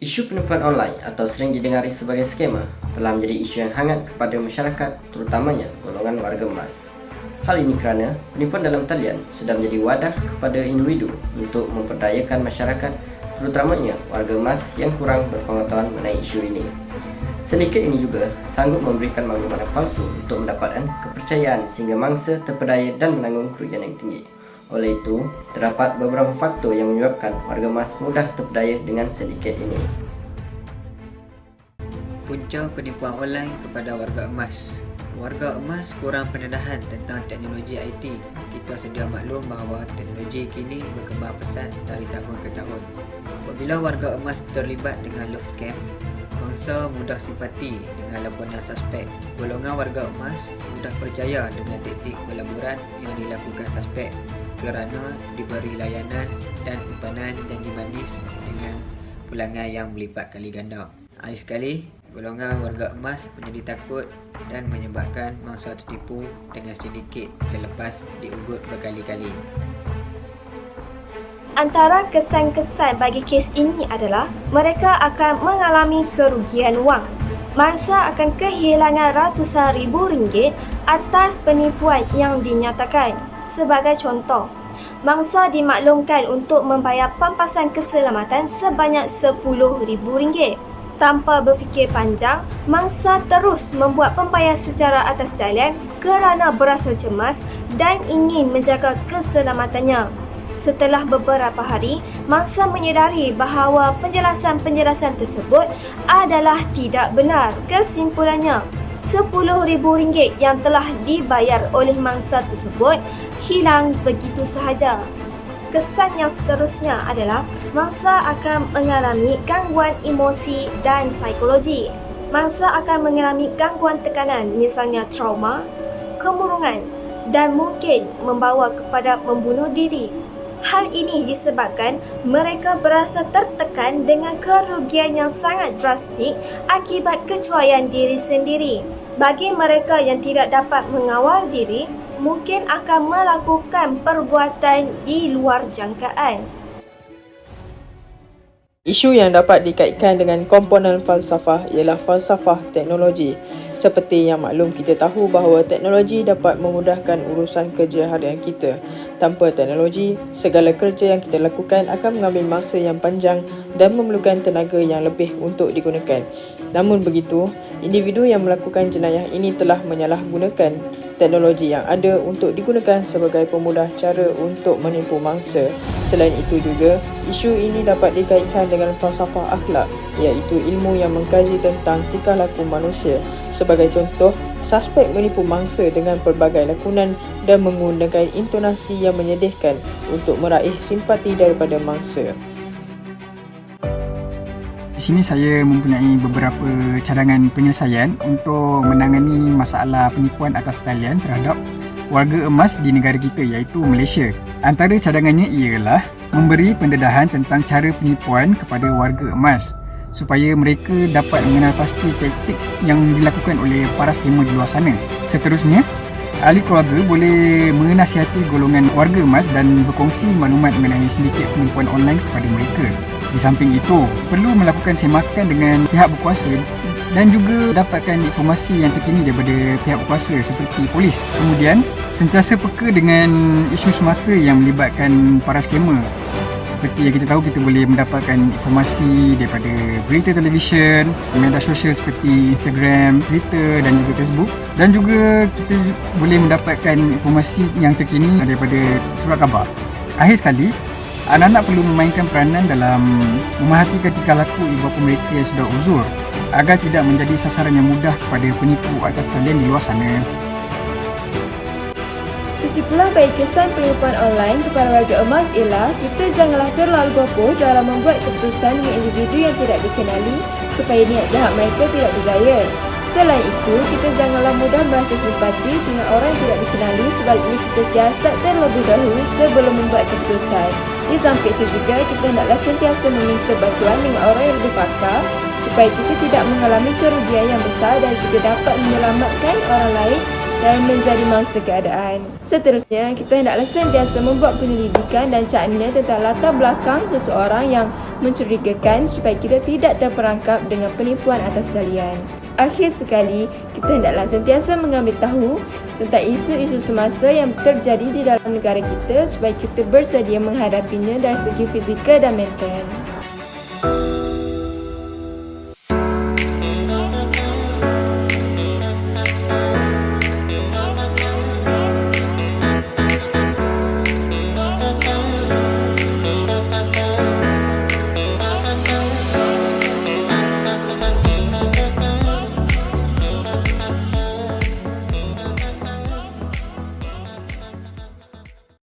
Isu penipuan online atau sering didengari sebagai skema telah menjadi isu yang hangat kepada masyarakat, terutamanya golongan warga emas. Hal ini kerana penipuan dalam talian sudah menjadi wadah kepada individu untuk memperdayakan masyarakat, terutamanya warga emas yang kurang berpengetahuan mengenai isu ini. Sedikit ini juga sanggup memberikan maklumat palsu untuk mendapatkan kepercayaan sehingga mangsa terpedaya dan menanggung kerugian yang tinggi. Oleh itu, terdapat beberapa faktor yang menyebabkan warga emas mudah terpedaya dengan sedikit ini. Punca penipuan online kepada warga emas. Warga emas kurang pendedahan tentang teknologi IT. Kita sedia maklum bahawa teknologi kini berkembang pesat dari tahun ke tahun. Apabila warga emas terlibat dengan love scam, mangsa mudah simpati dengan laporan suspek. Golongan warga emas mudah percaya dengan taktik pelaburan yang dilakukan suspek kerana diberi layanan dan impanan janji manis dengan pulangan yang melipat kali ganda. Akhir sekali, golongan warga emas menjadi takut dan menyebabkan mangsa tertipu dengan sindiket selepas diugut berkali-kali. Antara kesan-kesan bagi kes ini adalah mereka akan mengalami kerugian wang. Mangsa akan kehilangan ratusan ribu ringgit atas penipuan yang dinyatakan. Sebagai contoh, mangsa dimaklumkan untuk membayar pampasan keselamatan sebanyak RM10,000. Tanpa berfikir panjang, mangsa terus membuat pembayaran secara atas talian kerana berasa cemas dan ingin menjaga keselamatannya. Setelah beberapa hari, mangsa menyedari bahawa penjelasan-penjelasan tersebut adalah tidak benar. Kesimpulannya, RM10,000 yang telah dibayar oleh mangsa tersebut hilang begitu sahaja. Kesan yang seterusnya adalah mangsa akan mengalami gangguan emosi dan psikologi. Mangsa akan mengalami gangguan tekanan, misalnya trauma, kemurungan dan mungkin membawa kepada membunuh diri. Hal ini disebabkan mereka berasa tertekan dengan kerugian yang sangat drastik akibat kecuaian diri sendiri. Bagi mereka yang tidak dapat mengawal diri, mungkin akan melakukan perbuatan di luar jangkaan. Isu yang dapat dikaitkan dengan komponen falsafah ialah falsafah teknologi. Seperti yang maklum kita tahu bahawa teknologi dapat memudahkan urusan kerja harian kita. Tanpa teknologi, segala kerja yang kita lakukan akan mengambil masa yang panjang dan memerlukan tenaga yang lebih untuk digunakan. Namun begitu, individu yang melakukan jenayah ini telah menyalahgunakan teknologi yang ada untuk digunakan sebagai pemudah cara untuk menipu mangsa. Selain itu juga, isu ini dapat dikaitkan dengan falsafah akhlak, iaitu ilmu yang mengkaji tentang tingkah laku manusia. Sebagai contoh, suspek menipu mangsa dengan pelbagai lakonan dan menggunakan intonasi yang menyedihkan untuk meraih simpati daripada mangsa. Di sini saya mempunyai beberapa cadangan penyelesaian untuk menangani masalah penipuan atas talian terhadap warga emas di negara kita, iaitu Malaysia. Antara cadangannya ialah memberi pendedahan tentang cara penipuan kepada warga emas supaya mereka dapat mengenal pasti taktik yang dilakukan oleh para skamer di luar sana. Seterusnya, ahli keluarga boleh menasihati golongan warga emas dan berkongsi maklumat mengenai sindiket penipuan online kepada mereka. Di samping itu, perlu melakukan semakan dengan pihak berkuasa dan juga dapatkan informasi yang terkini daripada pihak berkuasa seperti polis. Kemudian, sentiasa peka dengan isu semasa yang melibatkan para skamer. Seperti yang kita tahu, kita boleh mendapatkan informasi daripada berita televisyen, media sosial seperti Instagram, Twitter dan juga Facebook. Dan juga kita boleh mendapatkan informasi yang terkini daripada surat khabar. Akhir sekali, anak-anak perlu memainkan peranan dalam memerhatikan tingkah laku ibu bapa mereka yang sudah uzur agar tidak menjadi sasaran yang mudah kepada penipu atas talian di luar sana. Kesimpulan bagi kesan penipuan online kepada warga emas ialah kita janganlah terlalu gopoh dalam membuat keputusan dengan individu yang tidak dikenali supaya niat jahat mereka tidak berjaya. Selain itu, kita janganlah mudah merasa simpati dengan orang yang tidak dikenali, sebaliknya kita siasat terlebih dahulu sebelum membuat keputusan. Di samping itu juga, kita hendaklah sentiasa meminta bantuan dengan orang yang lebih pakar supaya kita tidak mengalami kerugian yang besar dan juga dapat menyelamatkan orang lain dan menjadi mangsa keadaan. Seterusnya, kita hendaklah sentiasa membuat penyelidikan dan cakna tentang latar belakang seseorang yang mencurigakan supaya kita tidak terperangkap dengan penipuan atas talian. Akhir sekali, kita hendaklah sentiasa mengambil tahu tentang isu-isu semasa yang terjadi di dalam negara kita supaya kita bersedia menghadapinya dari segi fizikal dan mental.